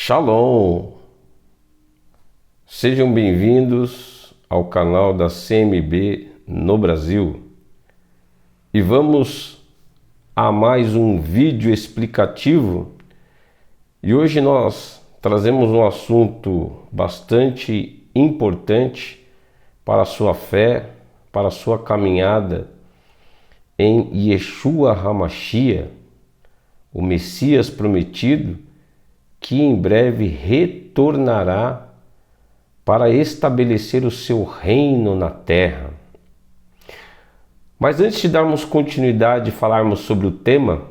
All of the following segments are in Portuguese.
Shalom! Sejam bem-vindos ao canal da CMB no Brasil e vamos a mais um vídeo explicativo. E hoje nós trazemos um assunto bastante importante para a sua fé, para a sua caminhada em Yeshua HaMashiach, o Messias prometido, que em breve retornará para estabelecer o seu reino na terra. Mas antes de darmos continuidade e falarmos sobre o tema,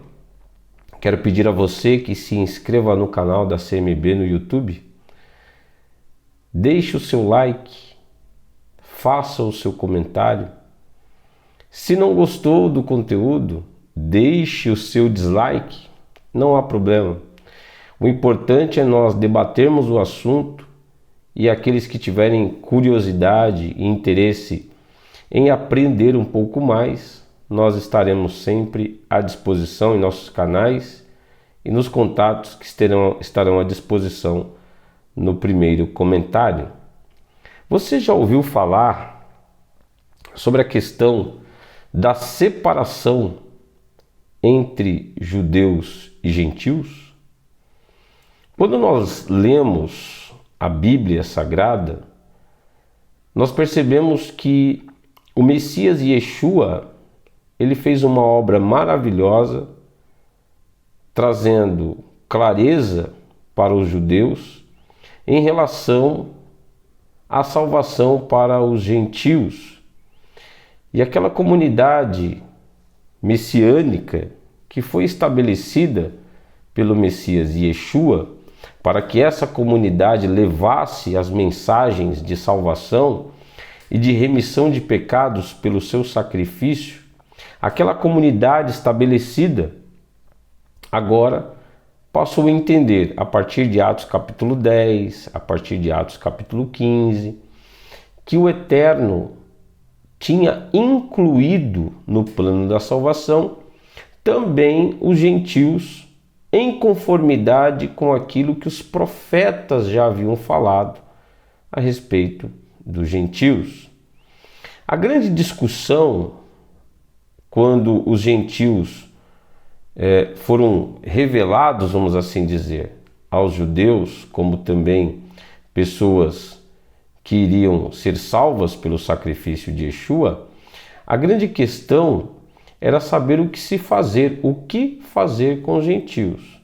quero pedir a você que se inscreva no canal da CMB no YouTube, deixe o seu like, faça o seu comentário. Se não gostou do conteúdo, deixe o seu dislike, não há problema. O importante é nós debatermos o assunto e aqueles que tiverem curiosidade e interesse em aprender um pouco mais, nós estaremos sempre à disposição em nossos canais e nos contatos que estarão à disposição no primeiro comentário. Você já ouviu falar sobre a questão da separação entre judeus e gentios? Quando nós lemos a Bíblia Sagrada, nós percebemos que o Messias Yeshua, ele fez uma obra maravilhosa, trazendo clareza para os judeus em relação à salvação para os gentios. E aquela comunidade messiânica que foi estabelecida pelo Messias Yeshua, para que essa comunidade levasse as mensagens de salvação e de remissão de pecados pelo seu sacrifício, aquela comunidade estabelecida agora passou a entender, a partir de Atos capítulo 10, a partir de Atos capítulo 15, que o Eterno tinha incluído no plano da salvação também os gentios, em conformidade com aquilo que os profetas já haviam falado a respeito dos gentios. A grande discussão, quando os gentios foram revelados, vamos assim dizer, aos judeus, como também pessoas que iriam ser salvas pelo sacrifício de Yeshua, a grande questão era saber o que fazer com os gentios.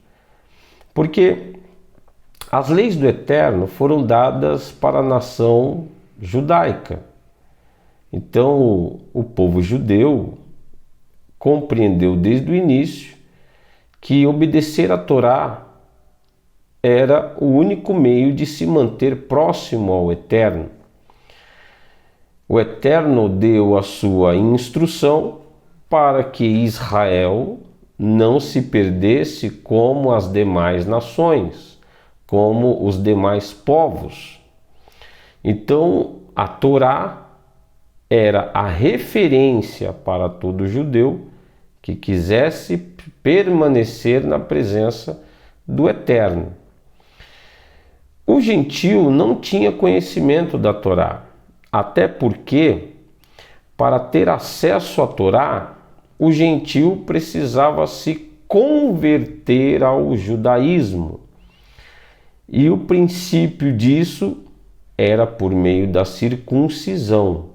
Porque as leis do Eterno foram dadas para a nação judaica. Então, o povo judeu compreendeu desde o início que obedecer à Torá era o único meio de se manter próximo ao Eterno. O Eterno deu a sua instrução para que Israel não se perdesse como as demais nações, como os demais povos. Então, a Torá era a referência para todo judeu que quisesse permanecer na presença do Eterno. O gentio não tinha conhecimento da Torá, até porque, para ter acesso à Torá, o gentio precisava se converter ao judaísmo. E o princípio disso era por meio da circuncisão.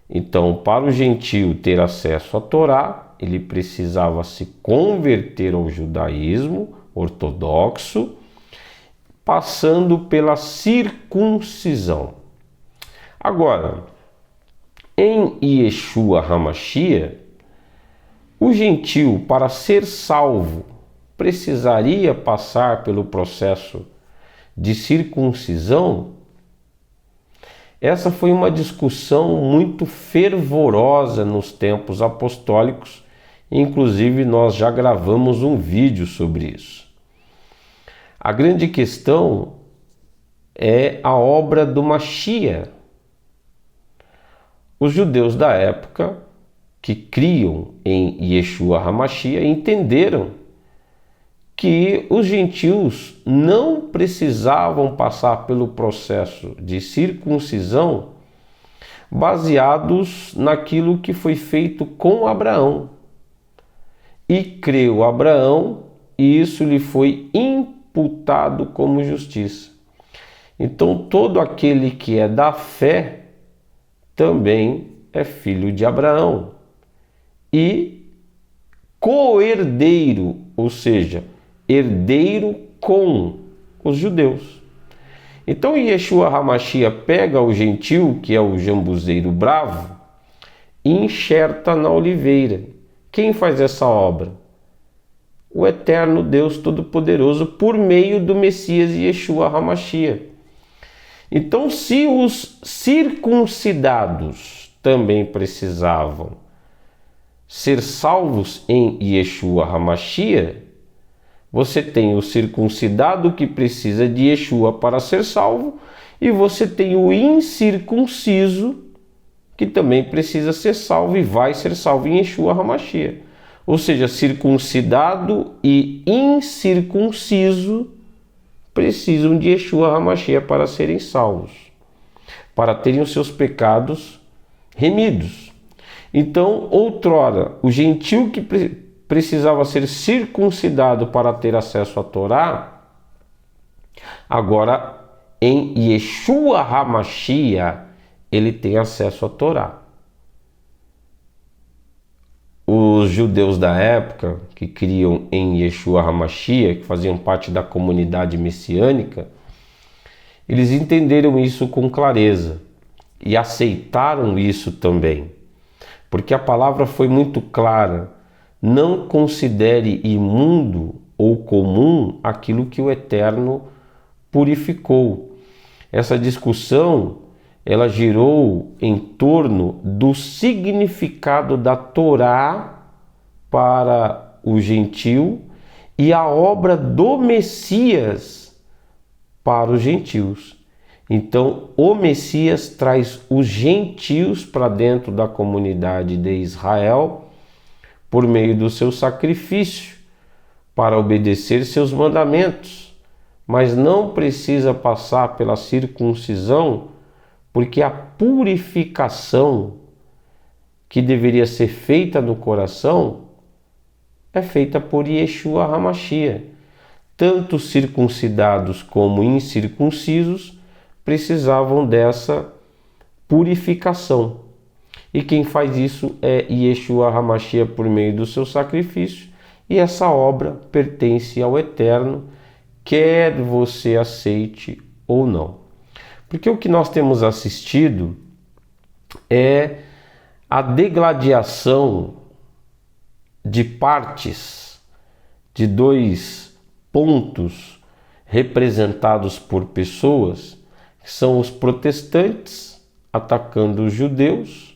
Então, para o gentio ter acesso à Torá, ele precisava se converter ao judaísmo ortodoxo, passando pela circuncisão. Agora, em Yeshua HaMashiach, o gentio, para ser salvo, precisaria passar pelo processo de circuncisão? Essa foi uma discussão muito fervorosa nos tempos apostólicos, inclusive nós já gravamos um vídeo sobre isso. A grande questão é a obra do Mashiach. Os judeus da época que criam em Yeshua HaMashiach entenderam que os gentios não precisavam passar pelo processo de circuncisão baseados naquilo que foi feito com Abraão. E creu Abraão, e isso lhe foi imputado como justiça. Então, todo aquele que é da fé também é filho de Abraão e co-herdeiro, ou seja, herdeiro com os judeus. Então, Yeshua HaMashiach pega o gentil, que é o jambuzeiro bravo, e enxerta na oliveira. Quem faz essa obra? O eterno Deus Todo-Poderoso, por meio do Messias Yeshua HaMashiach. Então, se os circuncidados também precisavam ser salvos em Yeshua HaMashiach, você tem o circuncidado que precisa de Yeshua para ser salvo, e você tem o incircunciso que também precisa ser salvo e vai ser salvo em Yeshua HaMashiach. Ou seja, circuncidado e incircunciso precisam de Yeshua HaMashiach para serem salvos, para terem os seus pecados remidos. Então, outrora, o gentil que precisava ser circuncidado para ter acesso à Torá, agora em Yeshua HaMashiach ele tem acesso à Torá. Os judeus da época, que criam em Yeshua HaMashiach, que faziam parte da comunidade messiânica, eles entenderam isso com clareza e aceitaram isso também, porque a palavra foi muito clara: não considere imundo ou comum aquilo que o Eterno purificou. Essa discussão ela girou em torno do significado da Torá para o gentil e a obra do Messias para os gentios. Então, o Messias traz os gentios para dentro da comunidade de Israel por meio do seu sacrifício para obedecer seus mandamentos, mas não precisa passar pela circuncisão, porque a purificação que deveria ser feita no coração é feita por Yeshua HaMashiach. Tanto circuncidados como incircuncisos precisavam dessa purificação. E quem faz isso é Yeshua HaMashiach por meio do seu sacrifício, e essa obra pertence ao Eterno, quer você aceite ou não. Porque o que nós temos assistido é a degladiação de partes de dois pontos representados por pessoas, que são os protestantes atacando os judeus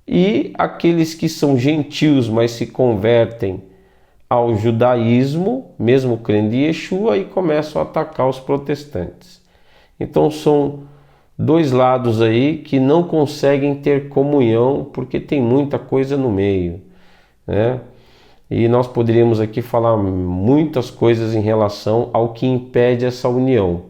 e aqueles que são gentios, mas se convertem ao judaísmo, mesmo crendo em Yeshua, e começam a atacar os protestantes. Então são dois lados aí que não conseguem ter comunhão porque tem muita coisa no meio, né? E nós poderíamos aqui falar muitas coisas em relação ao que impede essa união.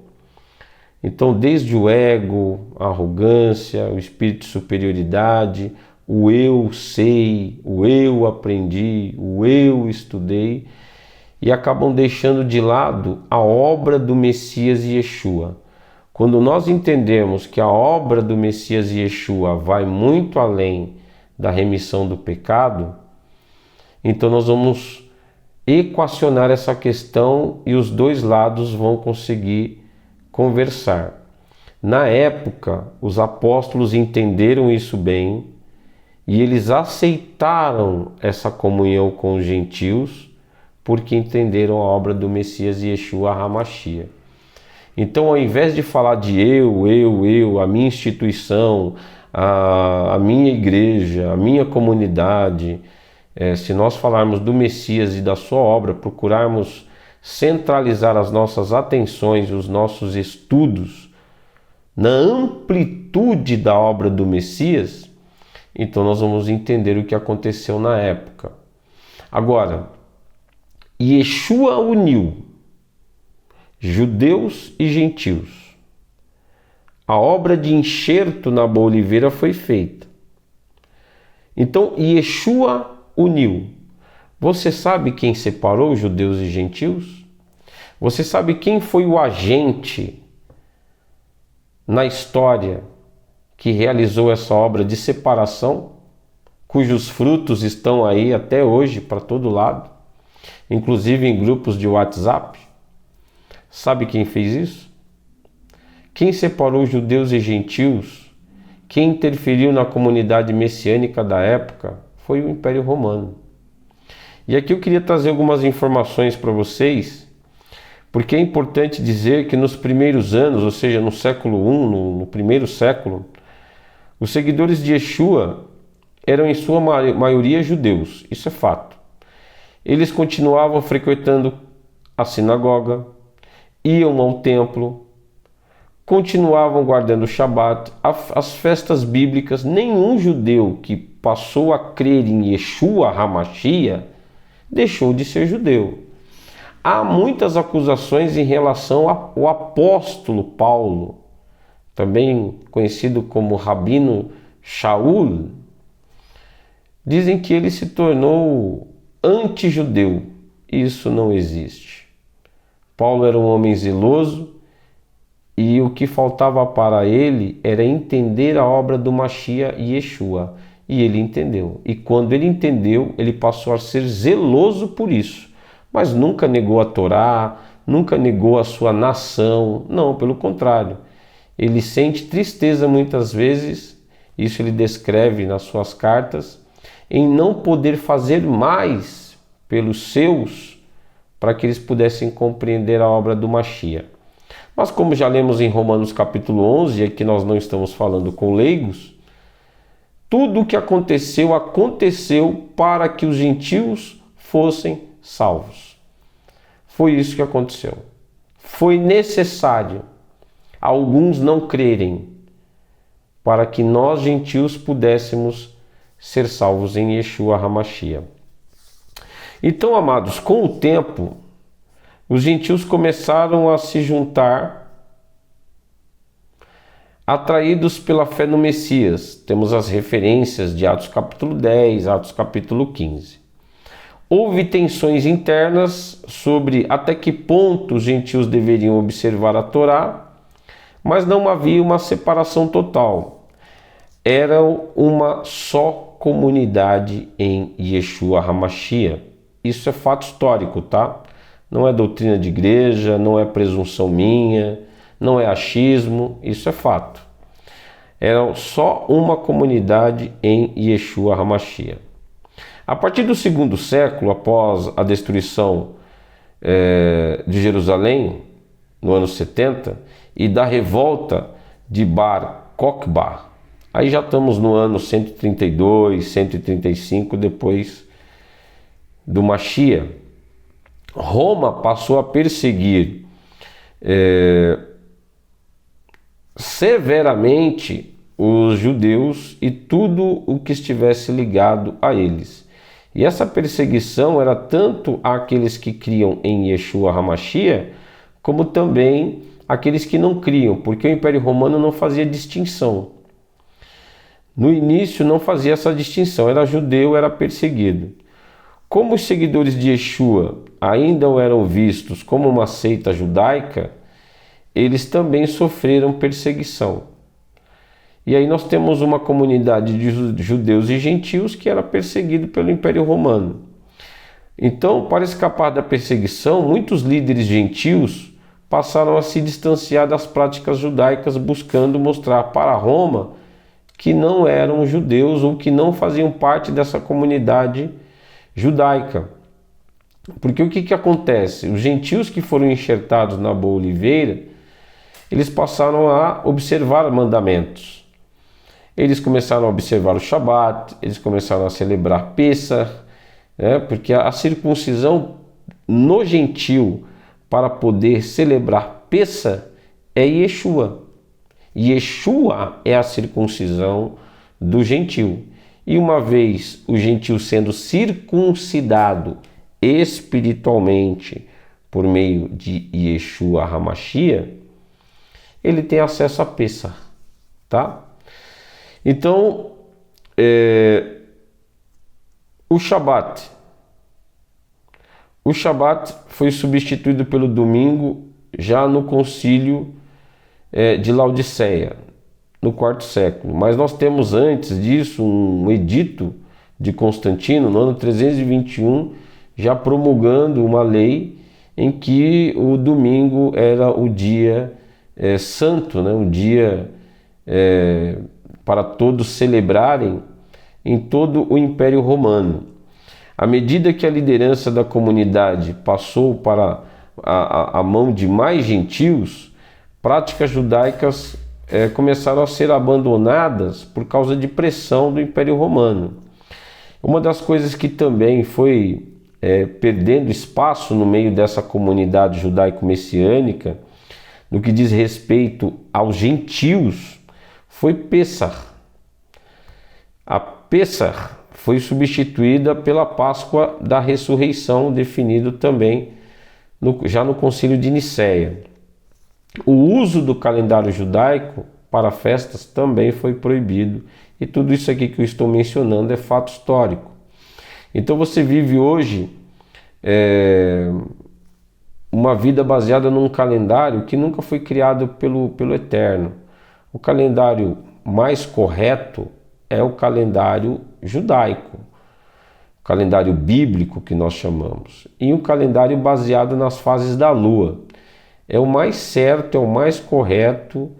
Então, desde o ego, a arrogância, o espírito de superioridade, o eu sei, o eu aprendi, o eu estudei, e acabam deixando de lado a obra do Messias Yeshua. Quando nós entendemos que a obra do Messias Yeshua vai muito além da remissão do pecado, então nós vamos equacionar essa questão e os dois lados vão conseguir conversar. Na época, os apóstolos entenderam isso bem e eles aceitaram essa comunhão com os gentios porque entenderam a obra do Messias Yeshua HaMashiach. Então, ao invés de falar de eu, a minha instituição, a minha igreja, a minha comunidade, se nós falarmos do Messias e da sua obra, procurarmos centralizar as nossas atenções, os nossos estudos na amplitude da obra do Messias, então nós vamos entender o que aconteceu na época. Agora, Yeshua uniu judeus e gentios. A obra de enxerto na boa oliveira foi feita. Então, Yeshua uniu. Você sabe quem separou judeus e gentios? Você sabe quem foi o agente na história que realizou essa obra de separação, cujos frutos estão aí até hoje para todo lado, inclusive em grupos de WhatsApp? Sabe quem fez isso? Quem separou judeus e gentios, quem interferiu na comunidade messiânica da época, foi o Império Romano. E aqui eu queria trazer algumas informações para vocês, porque é importante dizer que nos primeiros anos, ou seja, no século I, no primeiro século, os seguidores de Yeshua eram em sua maioria judeus, isso é fato. Eles continuavam frequentando a sinagoga, iam ao templo, continuavam guardando o Shabat, as festas bíblicas. Nenhum judeu que passou a crer em Yeshua HaMashiach deixou de ser judeu. Há muitas acusações em relação ao apóstolo Paulo, também conhecido como Rabino Shaul. Dizem que ele se tornou anti-judeu. Isso não existe. Paulo era um homem zeloso e o que faltava para ele era entender a obra do Mashiach Yeshua. E ele entendeu. E quando ele entendeu, ele passou a ser zeloso por isso. Mas nunca negou a Torá, nunca negou a sua nação. Não, pelo contrário. Ele sente tristeza muitas vezes, isso ele descreve nas suas cartas, em não poder fazer mais pelos seus, para que eles pudessem compreender a obra do Mashiach. Mas como já lemos em Romanos capítulo 11, e aqui nós não estamos falando com leigos, tudo o que aconteceu, aconteceu para que os gentios fossem salvos. Foi isso que aconteceu. Foi necessário alguns não crerem para que nós gentios pudéssemos ser salvos em Yeshua HaMashiach. Então, amados, com o tempo, os gentios começaram a se juntar, atraídos pela fé no Messias. Temos as referências de Atos capítulo 10, Atos capítulo 15. Houve tensões internas sobre até que ponto os gentios deveriam observar a Torá, mas não havia uma separação total. Era uma só comunidade em Yeshua HaMashiach. Isso é fato histórico, tá? Não é doutrina de igreja, não é presunção minha, não é achismo, isso é fato. Era só uma comunidade em Yeshua HaMashiach. A partir do segundo século, após a destruição de Jerusalém, no ano 70, e da revolta de Bar Kokhba, aí já estamos no ano 132, 135, depois do Mashiach, Roma passou a perseguir severamente os judeus e tudo o que estivesse ligado a eles. E essa perseguição era tanto àqueles que criam em Yeshua HaMashiach, como também aqueles que não criam, porque o Império Romano não fazia distinção. No início não fazia essa distinção, era judeu, era perseguido. Como os seguidores de Yeshua ainda eram vistos como uma seita judaica, eles também sofreram perseguição. E aí nós temos uma comunidade de judeus e gentios que era perseguido pelo Império Romano. Então, para escapar da perseguição, muitos líderes gentios passaram a se distanciar das práticas judaicas, buscando mostrar para Roma que não eram judeus ou que não faziam parte dessa comunidade judaica. Porque o que acontece? Os gentios que foram enxertados na boa oliveira, eles passaram a observar mandamentos. Eles começaram a observar o Shabat, eles começaram a celebrar Pessah, porque a circuncisão no gentio para poder celebrar Pessah é Yeshua. Yeshua é a circuncisão do gentio. E uma vez o gentio sendo circuncidado espiritualmente por meio de Yeshua HaMashiach, ele tem acesso a Pessah, tá? Então, o Shabat foi substituído pelo domingo já no concílio de Laodiceia, no IV século. Mas nós temos antes disso um edito de Constantino, no ano 321, já promulgando uma lei em que o domingo era o dia santo, né? Um dia para todos celebrarem em todo o Império Romano. À medida que a liderança da comunidade passou para a mão de mais gentios, práticas judaicas começaram a ser abandonadas por causa de pressão do Império Romano. Uma das coisas que também foi perdendo espaço no meio dessa comunidade judaico-messiânica, no que diz respeito aos gentios, foi Pessah. A Pessah foi substituída pela Páscoa da Ressurreição, definido também já no Concílio de Nicéia. O uso do calendário judaico para festas também foi proibido, e tudo isso aqui que eu estou mencionando é fato histórico. Então você vive hoje uma vida baseada num calendário que nunca foi criado pelo Eterno. O calendário mais correto é o calendário judaico, o calendário bíblico que nós chamamos, e um calendário baseado nas fases da lua. É o mais certo, é o mais correto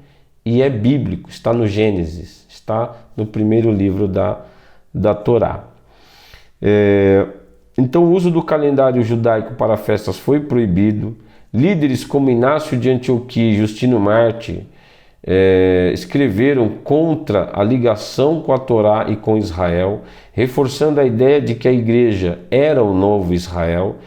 e é bíblico, está no Gênesis, está no primeiro livro da Torá. Então o uso do calendário judaico para festas foi proibido. Líderes como Inácio de Antioquia e Justino Mártir escreveram contra a ligação com a Torá e com Israel, reforçando a ideia de que a igreja era o novo Israel.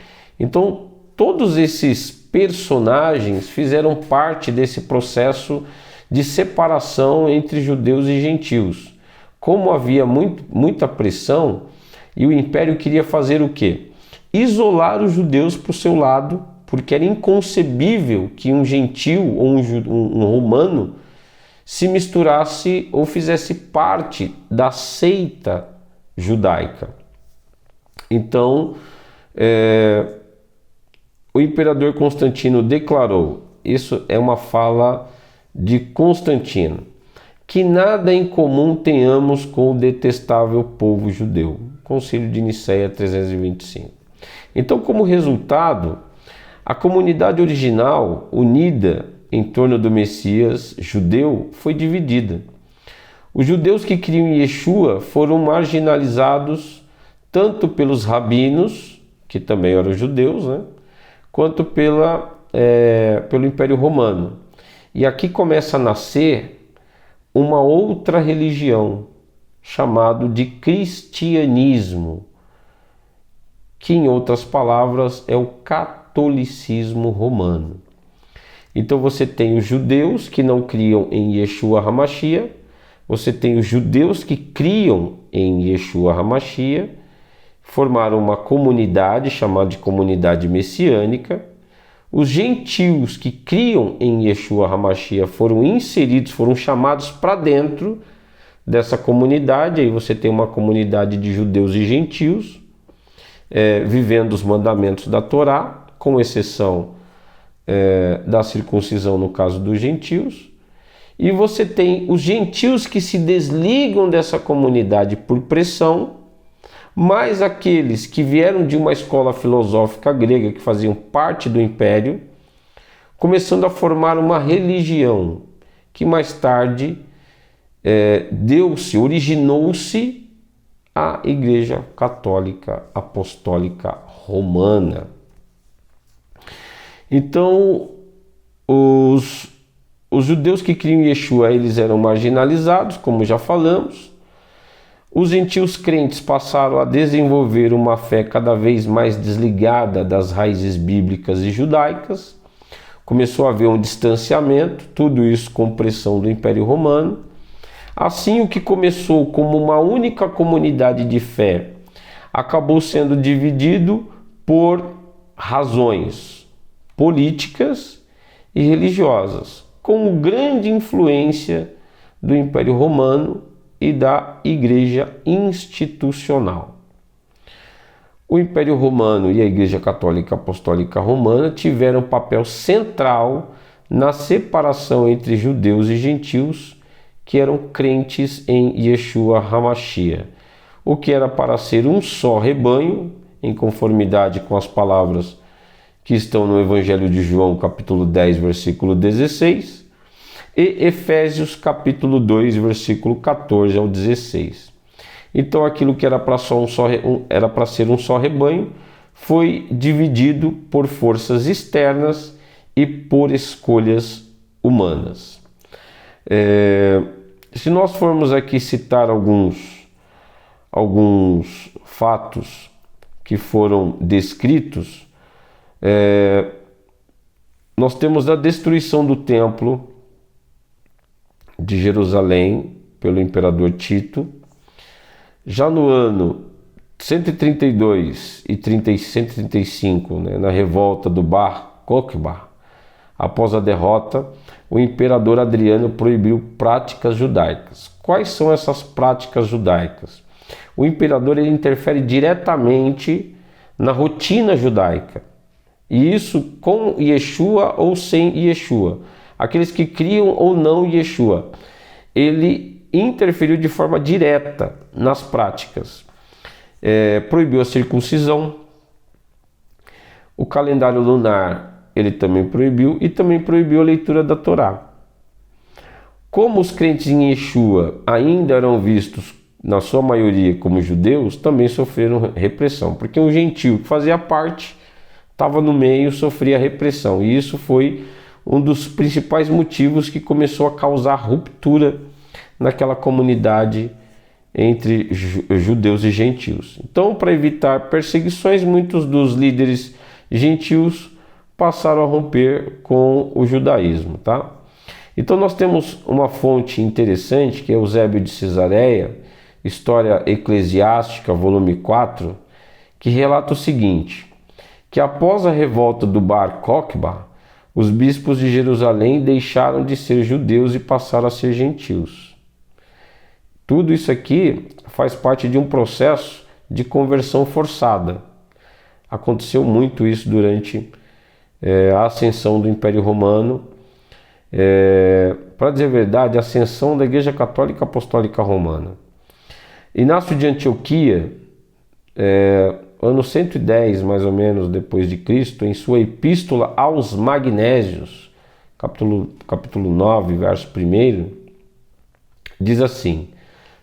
Então todos esses personagens fizeram parte desse processo de separação entre judeus e gentios. Como havia muita pressão, e o império queria fazer o quê? Isolar os judeus para o seu lado, porque era inconcebível que um gentil ou um romano se misturasse ou fizesse parte da seita judaica. Então, o imperador Constantino declarou, isso é uma fala de Constantino, que nada em comum tenhamos com o detestável povo judeu. Concílio de Nicéia 325. Então, como resultado, a comunidade original, unida em torno do Messias judeu, foi dividida. Os judeus que criam Yeshua foram marginalizados tanto pelos rabinos, que também eram judeus, né, quanto pelo Império Romano. E aqui começa a nascer uma outra religião, chamado de cristianismo, que em outras palavras é o catolicismo romano. Então você tem os judeus que não criam em Yeshua HaMashiach, você tem os judeus que criam em Yeshua HaMashiach, formaram uma comunidade chamada de comunidade messiânica. Os gentios que criam em Yeshua HaMashiach foram inseridos, foram chamados para dentro dessa comunidade. Aí você tem uma comunidade de judeus e gentios vivendo os mandamentos da Torá, com exceção da circuncisão no caso dos gentios. E você tem os gentios que se desligam dessa comunidade por pressão, mais aqueles que vieram de uma escola filosófica grega que faziam parte do império, começando a formar uma religião que mais tarde originou-se a Igreja Católica Apostólica Romana. Então, os judeus que criam Yeshua, eles eram marginalizados, como já falamos. Os gentios crentes passaram a desenvolver uma fé cada vez mais desligada das raízes bíblicas e judaicas. Começou a haver um distanciamento, tudo isso com pressão do Império Romano. Assim, o que começou como uma única comunidade de fé acabou sendo dividido por razões políticas e religiosas, com grande influência do Império Romano e da Igreja institucional. O Império Romano e a Igreja Católica Apostólica Romana tiveram papel central na separação entre judeus e gentios que eram crentes em Yeshua HaMashiach, o que era para ser um só rebanho, em conformidade com as palavras que estão no Evangelho de João, capítulo 10, versículo 16, e Efésios, capítulo 2, versículo 14 ao 16. Então aquilo que era para ser um só rebanho foi dividido por forças externas e por escolhas humanas. Se nós formos aqui citar alguns fatos que foram descritos, nós temos a destruição do templo de Jerusalém pelo imperador Tito. Já no ano 132 e 135, na revolta do Bar Kokhba, após a derrota, o imperador Adriano proibiu práticas judaicas. Quais são essas práticas judaicas? O imperador ele interfere diretamente na rotina judaica. E isso com Yeshua ou sem Yeshua. Aqueles que criam ou não Yeshua. Ele interferiu de forma direta nas práticas. Proibiu a circuncisão. O calendário lunar ele também proibiu, e também proibiu a leitura da Torá. Como os crentes em Yeshua ainda eram vistos, na sua maioria, como judeus, também sofreram repressão, porque um gentio que fazia parte, estava no meio, sofria repressão, e isso foi um dos principais motivos que começou a causar ruptura naquela comunidade entre judeus e gentios. Então, para evitar perseguições, muitos dos líderes gentios passaram a romper com o judaísmo, tá? Então nós temos uma fonte interessante, que é Eusébio de Cesareia, História Eclesiástica, volume 4, que relata o seguinte, que após a revolta do Bar Kokhba, os bispos de Jerusalém deixaram de ser judeus e passaram a ser gentios. Tudo isso aqui faz parte de um processo de conversão forçada. Aconteceu muito isso durante a ascensão do Império Romano. Para dizer a verdade, a ascensão da Igreja Católica Apostólica Romana. Inácio de Antioquia, ano 110 mais ou menos depois de Cristo, em sua Epístola aos Magnésios, capítulo 9, verso 1, diz assim: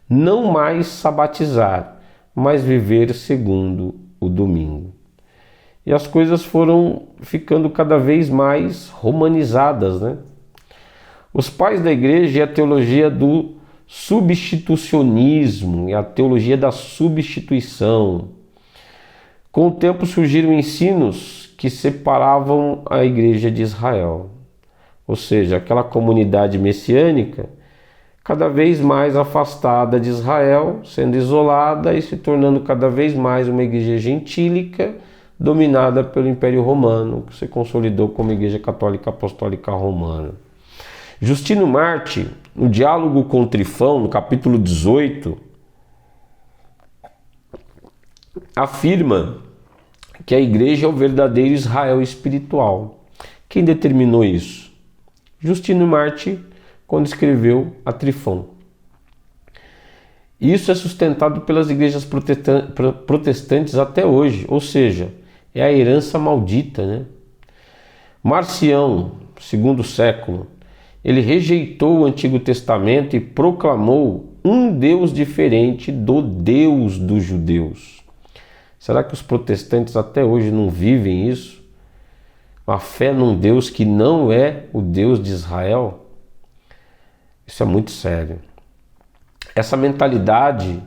não mais sabatizar, mas viver segundo o domingo. E as coisas foram ficando cada vez mais romanizadas, né? Os pais da igreja e a teologia do substitucionismo e a teologia da substituição. Com o tempo surgiram ensinos que separavam a igreja de Israel, ou seja, aquela comunidade messiânica cada vez mais afastada de Israel, sendo isolada e se tornando cada vez mais uma igreja gentílica, dominada pelo Império Romano, que se consolidou como Igreja Católica Apostólica Romana. Justino Marte, no Diálogo com Trifão, no capítulo 18, afirma que a igreja é o verdadeiro Israel espiritual. Quem determinou isso? Justino Marte, quando escreveu a Trifão. Isso é sustentado pelas igrejas protestantes até hoje, ou seja, é a herança maldita, né? Marcião, segundo século, ele rejeitou o Antigo Testamento e proclamou um Deus diferente do Deus dos judeus. Será que os protestantes até hoje não vivem isso? A fé num Deus que não é o Deus de Israel? Isso é muito sério. Essa mentalidade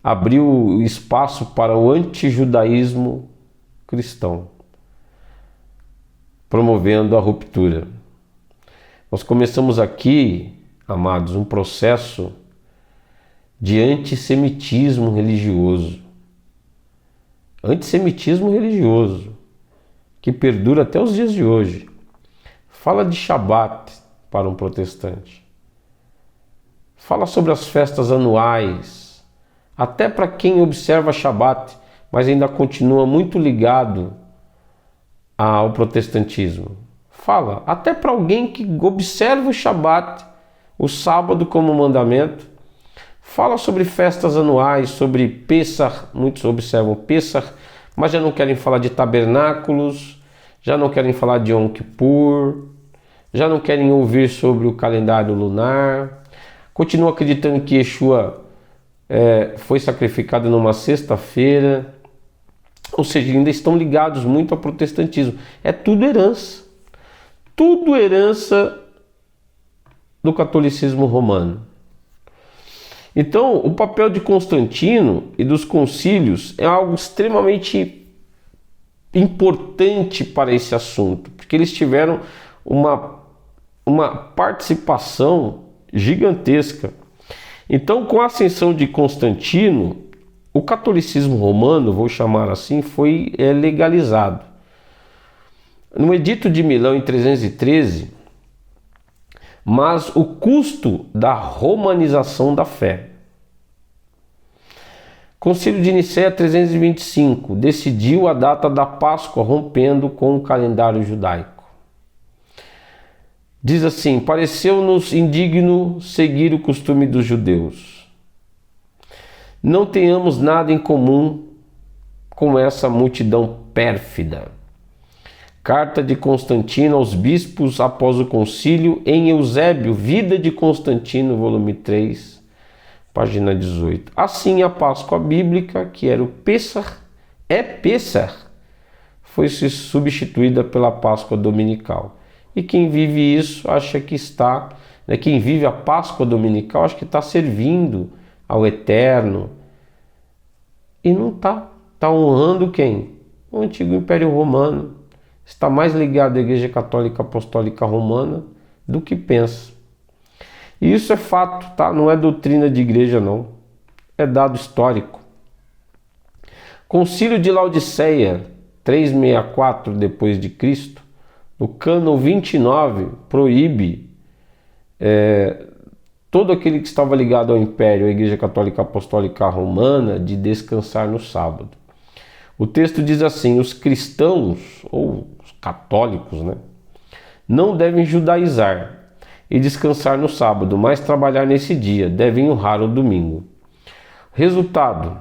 abriu espaço para o antijudaísmo cristão, promovendo a ruptura. Nós começamos aqui, amados, um processo de antissemitismo religioso. Antissemitismo religioso, que perdura até os dias de hoje. Fala de Shabat para um protestante. Fala sobre as festas anuais, até para quem observa Shabat, mas ainda continua muito ligado ao protestantismo. Fala até para alguém que observa o Shabat, o sábado como mandamento. Fala sobre festas anuais, sobre Pessach, muitos observam Pessach, mas já não querem falar de tabernáculos, já não querem falar de Yom Kippur, já não querem ouvir sobre o calendário lunar, continuam acreditando que Yeshua foi sacrificado numa sexta-feira, ou seja, ainda estão ligados muito ao protestantismo. É tudo herança do catolicismo romano. Então, o papel de Constantino e dos concílios é algo extremamente importante para esse assunto, porque eles tiveram uma participação gigantesca. Então, com a ascensão de Constantino, o catolicismo romano, vou chamar assim, foi legalizado. No Edito de Milão, em 313, mas o custo da romanização da fé. Concílio de Nicéia 325 decidiu a data da Páscoa rompendo com o calendário judaico. Diz assim: pareceu-nos indigno seguir o costume dos judeus. Não tenhamos nada em comum com essa multidão pérfida. Carta de Constantino aos bispos após o concílio, em Eusébio, Vida de Constantino, volume 3, página 18. Assim, a Páscoa bíblica, que era o Pessach, foi substituída pela Páscoa dominical. E quem vive isso acha que está, quem vive a Páscoa dominical acha que está servindo ao Eterno. E não está. Está honrando quem? O antigo Império Romano. Está mais ligado à Igreja Católica Apostólica Romana do que pensa. E isso é fato, tá? Não é doutrina de igreja, não. É dado histórico. Concílio de Laodiceia, 364 depois de Cristo, no cânon 29, proíbe todo aquele que estava ligado ao Império, à Igreja Católica Apostólica Romana, de descansar no sábado. O texto diz assim: os cristãos, ou os católicos, não devem judaizar e descansar no sábado, mas trabalhar nesse dia, devem honrar o domingo. Resultado: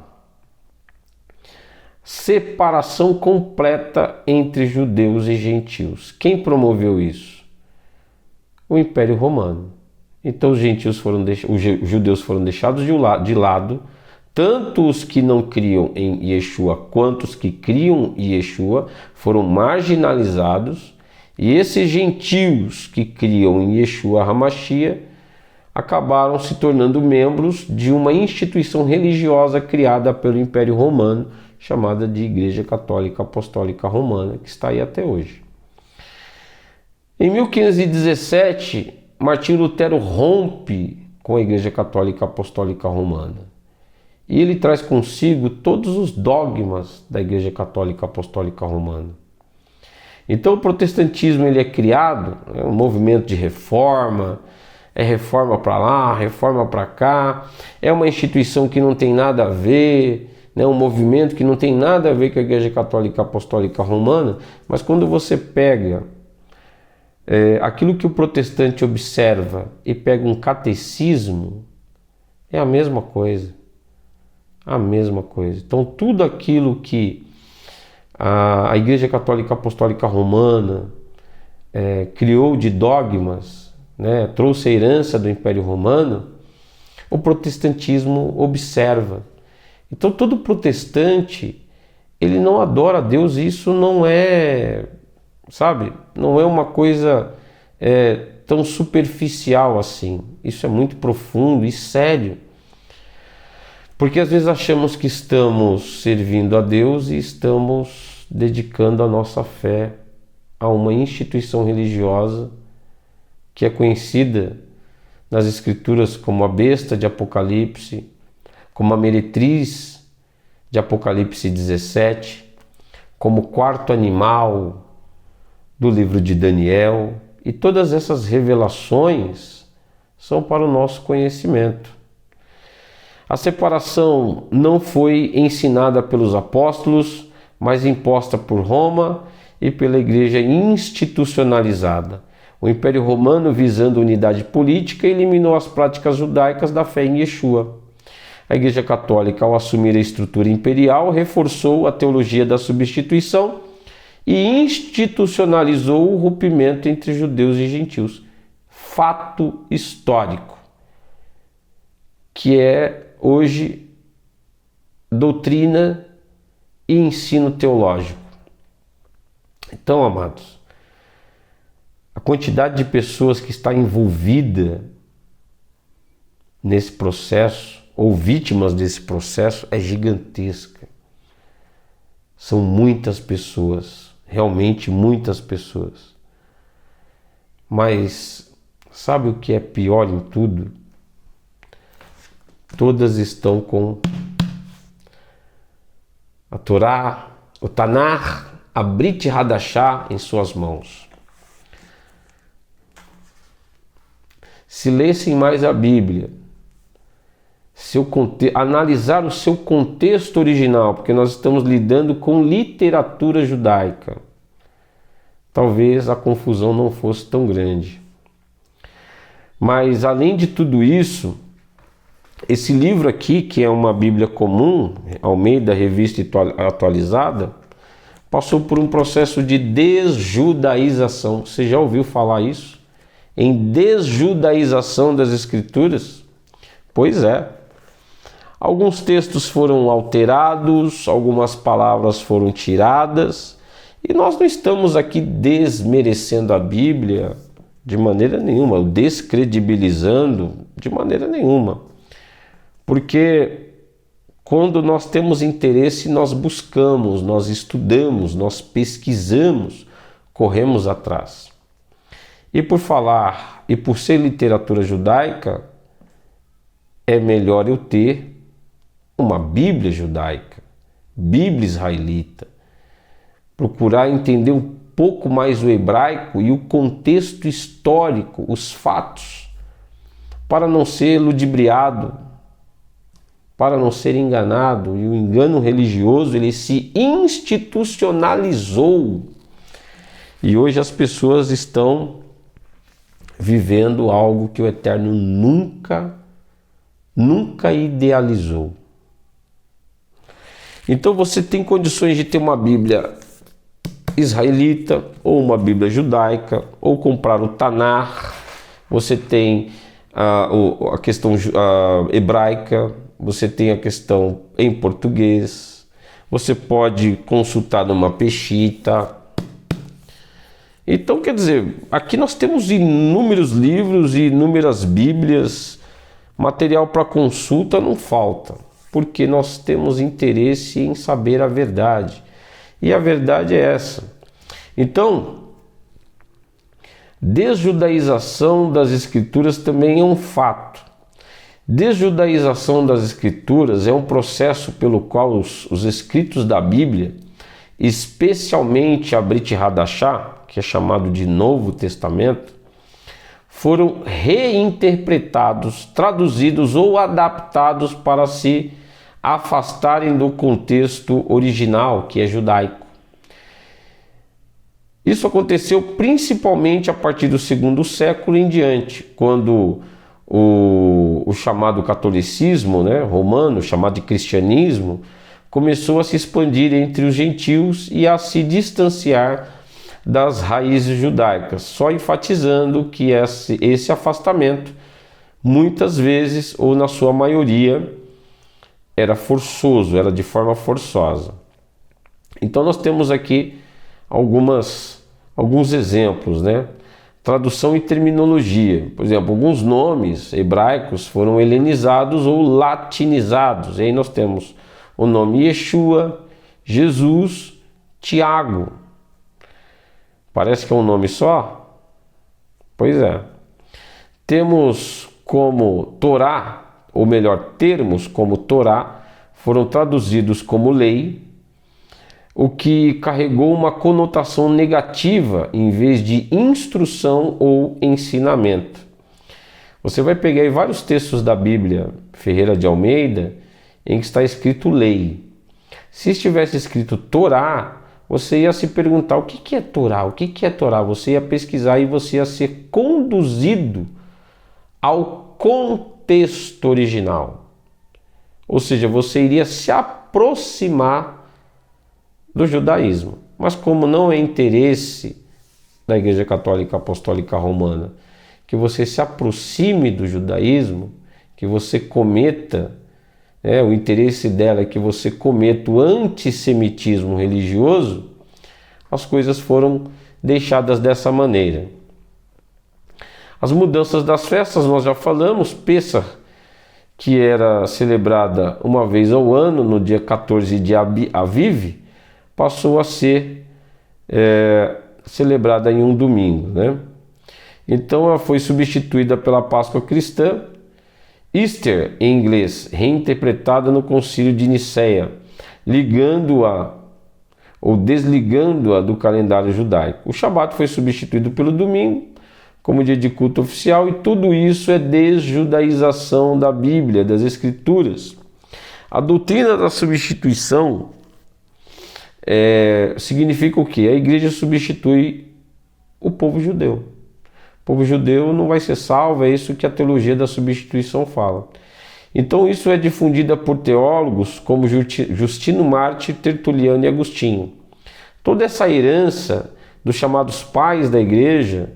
separação completa entre judeus e gentios. Quem promoveu isso? O Império Romano. Então os judeus foram deixados de lado, tanto os que não criam em Yeshua quanto os que criam em Yeshua foram marginalizados, e esses gentios que criam em Yeshua HaMashiach acabaram se tornando membros de uma instituição religiosa criada pelo Império Romano, chamada de Igreja Católica Apostólica Romana, que está aí até hoje. Em 1517, Martinho Lutero rompe com a Igreja Católica Apostólica Romana. E ele traz consigo todos os dogmas da Igreja Católica Apostólica Romana. Então o protestantismo ele é criado, é um movimento de reforma, é reforma para lá, reforma para cá, é uma instituição que não tem nada a ver, um movimento que não tem nada a ver com a Igreja Católica Apostólica Romana, mas quando você pega aquilo que o protestante observa e pega um catecismo, é a mesma coisa. A mesma coisa. Então tudo aquilo que a Igreja Católica Apostólica Romana criou de dogmas, trouxe a herança do Império Romano, o protestantismo observa. Então todo protestante, ele não adora a Deus, e isso não é, não é uma coisa tão superficial assim. Isso é muito profundo e sério. Porque às vezes achamos que estamos servindo a Deus e estamos dedicando a nossa fé a uma instituição religiosa que é conhecida nas Escrituras como a besta de Apocalipse, como a meretriz de Apocalipse 17, como quarto animal do livro de Daniel, e todas essas revelações são para o nosso conhecimento. A separação não foi ensinada pelos apóstolos, mas imposta por Roma e pela igreja institucionalizada. O Império Romano, visando unidade política, eliminou as práticas judaicas da fé em Yeshua. A Igreja Católica, ao assumir a estrutura imperial, reforçou a teologia da substituição e institucionalizou o rompimento entre judeus e gentios. Fato histórico, que é hoje doutrina e ensino teológico. Então, amados, a quantidade de pessoas que está envolvida nesse processo, ou vítimas desse processo, é gigantesca. São muitas pessoas, realmente muitas pessoas. Mas sabe o que é pior em tudo? Todas estão com a Torá, o Tanar, a Brit Hadashah em suas mãos. Se lessem mais a Bíblia, analisar o seu contexto original, porque nós estamos lidando com literatura judaica, talvez a confusão não fosse tão grande. Mas além de tudo isso, esse livro aqui, que é uma Bíblia comum, Almeida Revista Atualizada, passou por um processo de desjudaização. Você já ouviu falar isso? Em desjudaização das Escrituras? Pois é. Alguns textos foram alterados, algumas palavras foram tiradas, e nós não estamos aqui desmerecendo a Bíblia de maneira nenhuma, descredibilizando de maneira nenhuma. Porque quando nós temos interesse, nós buscamos, nós estudamos, nós pesquisamos, corremos atrás. E por falar, e por ser literatura judaica, é melhor eu ter uma Bíblia judaica, Bíblia israelita, procurar entender um pouco mais o hebraico e o contexto histórico, os fatos, para não ser ludibriado, para não ser enganado. E o engano religioso, ele se institucionalizou. E hoje as pessoas estão vivendo algo que o Eterno nunca idealizou. Então você tem condições de ter uma Bíblia israelita, ou uma Bíblia judaica, ou comprar o Tanar. Você tem a questão hebraica, você tem a questão em português, você pode consultar numa peshita. Então, quer dizer, aqui nós temos inúmeros livros e inúmeras Bíblias, material para consulta não falta, porque nós temos interesse em saber a verdade. E a verdade é essa. Então, desjudaização das Escrituras também é um fato. Desjudaização das Escrituras é um processo pelo qual os escritos da Bíblia, especialmente a Brit Hadashah, que é chamado de Novo Testamento, foram reinterpretados, traduzidos ou adaptados para se afastarem do contexto original, que é judaico. Isso aconteceu principalmente a partir do segundo século em diante, quando o chamado catolicismo, romano, chamado de cristianismo, começou a se expandir entre os gentios e a se distanciar das raízes judaicas, só enfatizando que esse afastamento, muitas vezes, ou na sua maioria, era forçoso, era de forma forçosa. Então nós temos aqui alguns exemplos, Tradução e terminologia. Por exemplo, alguns nomes hebraicos foram helenizados ou latinizados. E aí nós temos o nome Yeshua, Jesus, Tiago. Parece que é um nome só? Pois é. Temos como Torá, ou melhor, termos como Torá, foram traduzidos como lei, o que carregou uma conotação negativa em vez de instrução ou ensinamento. Você vai pegar aí vários textos da Bíblia Ferreira de Almeida em que está escrito lei. Se estivesse escrito Torá, você ia se perguntar o que é Torá? O que é Torá? Você ia pesquisar e você ia ser conduzido ao contexto original. Ou seja, você iria se aproximar do judaísmo. Mas como não é interesse da Igreja Católica Apostólica Romana que você se aproxime do judaísmo, que você cometa, o interesse dela é que você cometa o antissemitismo religioso, as coisas foram deixadas dessa maneira. As mudanças das festas nós já falamos. Pêssar, que era celebrada uma vez ao ano, no dia 14 de Aviv, passou a ser celebrada em um domingo, né? Então ela foi substituída pela Páscoa cristã. Easter, em inglês, reinterpretada no Concílio de Nicéia, ligando-a ou desligando-a do calendário judaico. O Shabat foi substituído pelo domingo como dia de culto oficial, e tudo isso é desjudaização da Bíblia, das Escrituras. A doutrina da substituição significa o quê? A igreja substitui o povo judeu. O povo judeu não vai ser salvo, é isso que a teologia da substituição fala. Então isso é difundida por teólogos como Justino Mártir, Tertuliano e Agostinho. Toda essa herança dos chamados pais da igreja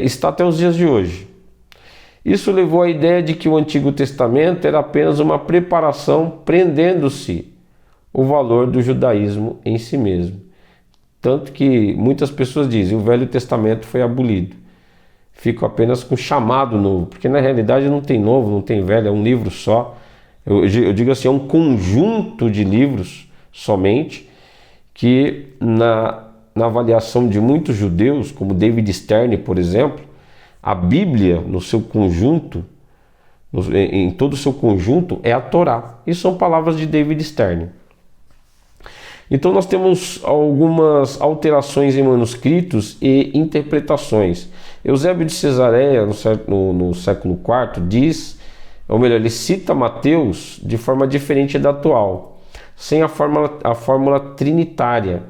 está até os dias de hoje. Isso levou à ideia de que o Antigo Testamento era apenas uma preparação, prendendo-se o valor do judaísmo em si mesmo. Tanto que muitas pessoas dizem que o Velho Testamento foi abolido. Fico apenas com chamado novo, porque na realidade não tem novo, não tem velho, é um livro só. Eu digo assim, é um conjunto de livros somente, que na avaliação de muitos judeus, como David Stern, por exemplo, a Bíblia no seu conjunto, em todo o seu conjunto, é a Torá. E são palavras de David Stern. Então nós temos algumas alterações em manuscritos e interpretações. Eusébio de Cesareia, no século IV, diz, ou melhor, ele cita Mateus de forma diferente da atual, sem a fórmula trinitária,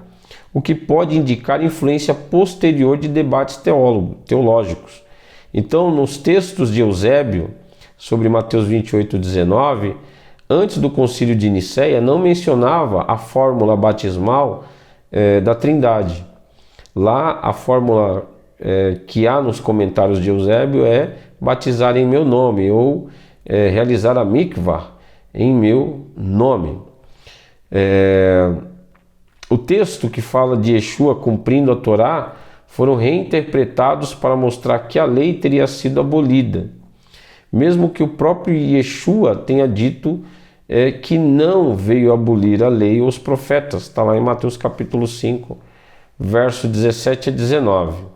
o que pode indicar influência posterior de debates teológicos. Então, nos textos de Eusébio, sobre Mateus 28:19, antes do concílio de Nicéia, não mencionava a fórmula batismal da Trindade. Lá, a fórmula que há nos comentários de Eusébio é batizar em meu nome, ou realizar a mikvah em meu nome. O texto que fala de Yeshua cumprindo a Torá foram reinterpretados para mostrar que a lei teria sido abolida, mesmo que o próprio Yeshua tenha dito que não veio abolir a lei ou os profetas. Está lá em Mateus capítulo 5, verso 17 a 19.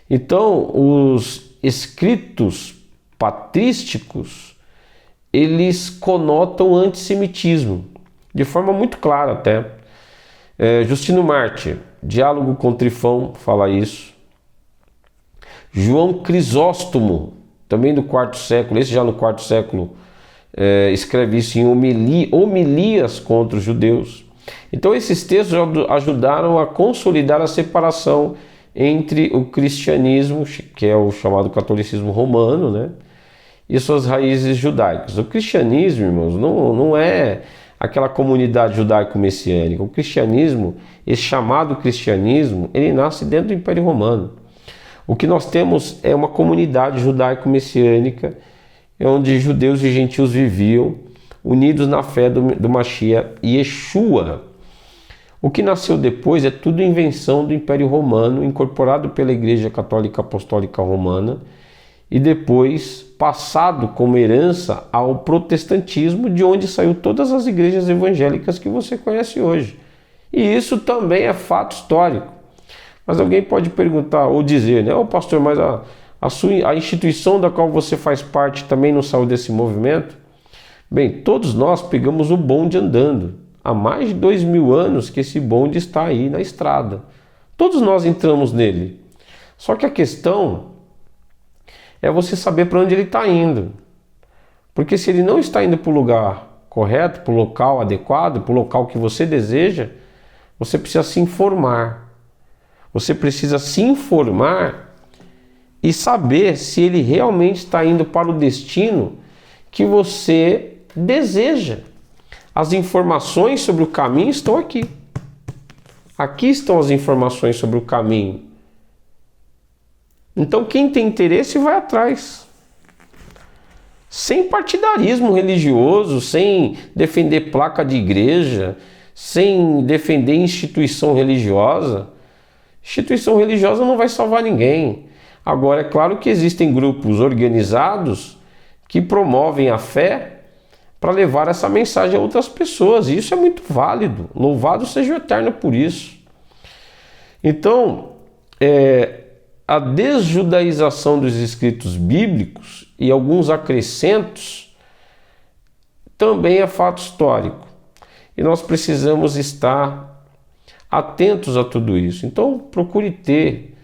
Então, os escritos patrísticos, eles conotam o antissemitismo, de forma muito clara até. Justino Mártir, Diálogo com Trifão, fala isso. João Crisóstomo, também do quarto século, esse já no quarto século, escreve isso em homilias contra os judeus. Então esses textos ajudaram a consolidar a separação entre o cristianismo, que é o chamado catolicismo romano, né, e suas raízes judaicas. O cristianismo, irmãos, não é aquela comunidade judaico-messiânica. O cristianismo, esse chamado cristianismo, ele nasce dentro do Império Romano. O que nós temos é uma comunidade judaico-messiânica, onde judeus e gentios viviam unidos na fé do Mashiach Yeshua. O que nasceu depois é tudo invenção do Império Romano, incorporado pela Igreja Católica Apostólica Romana, e depois passado como herança ao protestantismo, de onde saiu todas as igrejas evangélicas que você conhece hoje. E isso também é fato histórico. Mas alguém pode perguntar ou dizer, né, pastor, mas a instituição da qual você faz parte também não saiu desse movimento? Bem, todos nós pegamos o bonde andando. Há mais de 2000 anos que esse bonde está aí na estrada. Todos nós entramos nele. Só que a questão é você saber para onde ele está indo. Porque se ele não está indo para o lugar correto, para o local adequado, para o local que você deseja, você precisa se informar. Você precisa se informar e saber se ele realmente está indo para o destino que você deseja. As informações sobre o caminho estão aqui. Aqui estão as informações sobre o caminho. Então quem tem interesse vai atrás. Sem partidarismo religioso, sem defender placa de igreja, sem defender instituição religiosa. Instituição religiosa não vai salvar ninguém. Agora, é claro que existem grupos organizados que promovem a fé para levar essa mensagem a outras pessoas. E isso é muito válido. Louvado seja o Eterno por isso. Então, a desjudaização dos escritos bíblicos e alguns acrescentos também é fato histórico. E nós precisamos estar atentos a tudo isso. Então, procure ter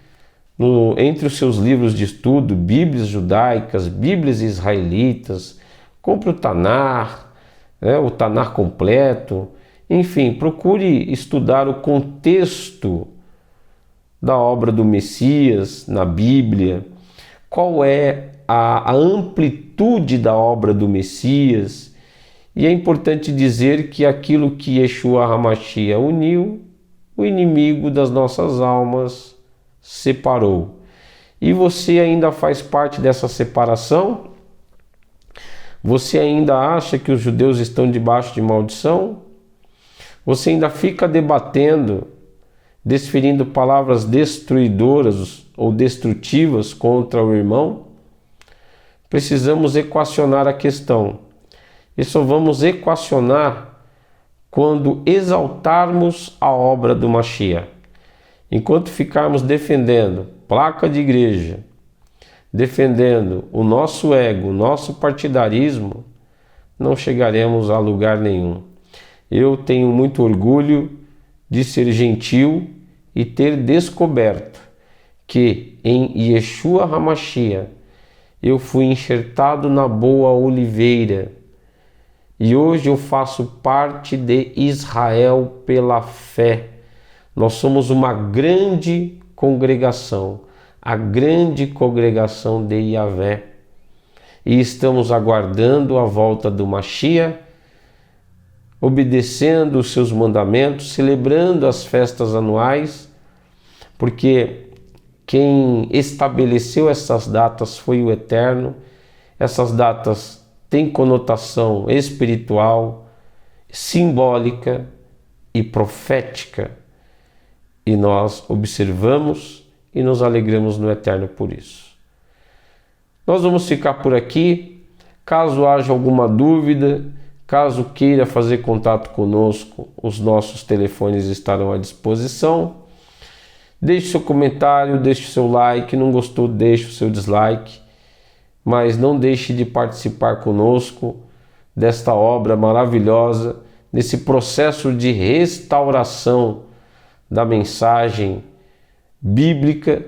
entre os seus livros de estudo Bíblias judaicas, Bíblias israelitas. Compre o Tanar, o Tanar completo. Enfim, procure estudar o contexto da obra do Messias na Bíblia. Qual é a amplitude da obra do Messias? E é importante dizer que aquilo que Yeshua HaMashiach uniu, o inimigo das nossas almas separou. E você ainda faz parte dessa separação? Você ainda acha que os judeus estão debaixo de maldição? Você ainda fica debatendo, desferindo palavras destruidoras ou destrutivas contra o irmão? Precisamos equacionar a questão. E só vamos equacionar quando exaltarmos a obra do Mashiach. Enquanto ficarmos defendendo placa de igreja, defendendo o nosso ego, o nosso partidarismo, não chegaremos a lugar nenhum. Eu tenho muito orgulho de ser gentil e ter descoberto que em Yeshua HaMashiach eu fui enxertado na boa oliveira e hoje eu faço parte de Israel pela fé. Nós somos uma grande congregação, a grande congregação de Yahvé, e estamos aguardando a volta do Mashiach, obedecendo os seus mandamentos, celebrando as festas anuais, porque quem estabeleceu essas datas foi o Eterno. Essas datas têm conotação espiritual, simbólica e profética, e nós observamos e nos alegramos no Eterno por isso. Nós vamos ficar por aqui. Caso haja alguma dúvida, caso queira fazer contato conosco, os nossos telefones estarão à disposição. Deixe seu comentário, deixe seu like, não gostou, deixe o seu dislike, mas não deixe de participar conosco desta obra maravilhosa, desse processo de restauração da mensagem bíblica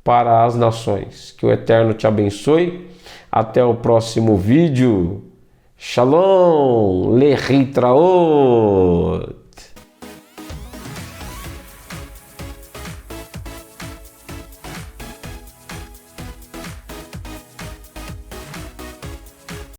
para as nações. Que o Eterno te abençoe. Até o próximo vídeo. Shalom, Lehitraot.